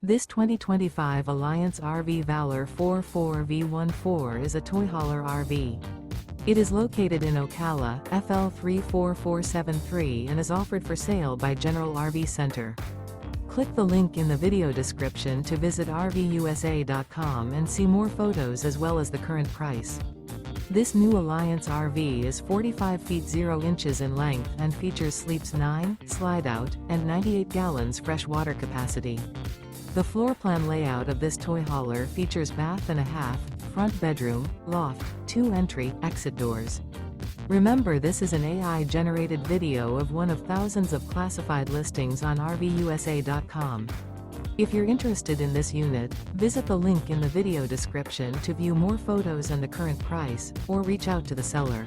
This 2025 Alliance RV Valor 44V14 is a toy hauler RV. It is located in Ocala, FL 34473 and is offered for sale by General RV Center. Click the link in the video description to visit RVUSA.com and see more photos as well as the current price. This new Alliance RV is 45 feet 0 inches in length and features sleeps 9, slide-out, and 98 gallons fresh water capacity. The floor plan layout of this toy hauler features bath and a half, front bedroom, loft, 2 entry, exit doors. Remember, this is an AI-generated video of one of thousands of classified listings on RVUSA.com. If you're interested in this unit, visit the link in the video description to view more photos and the current price, or reach out to the seller.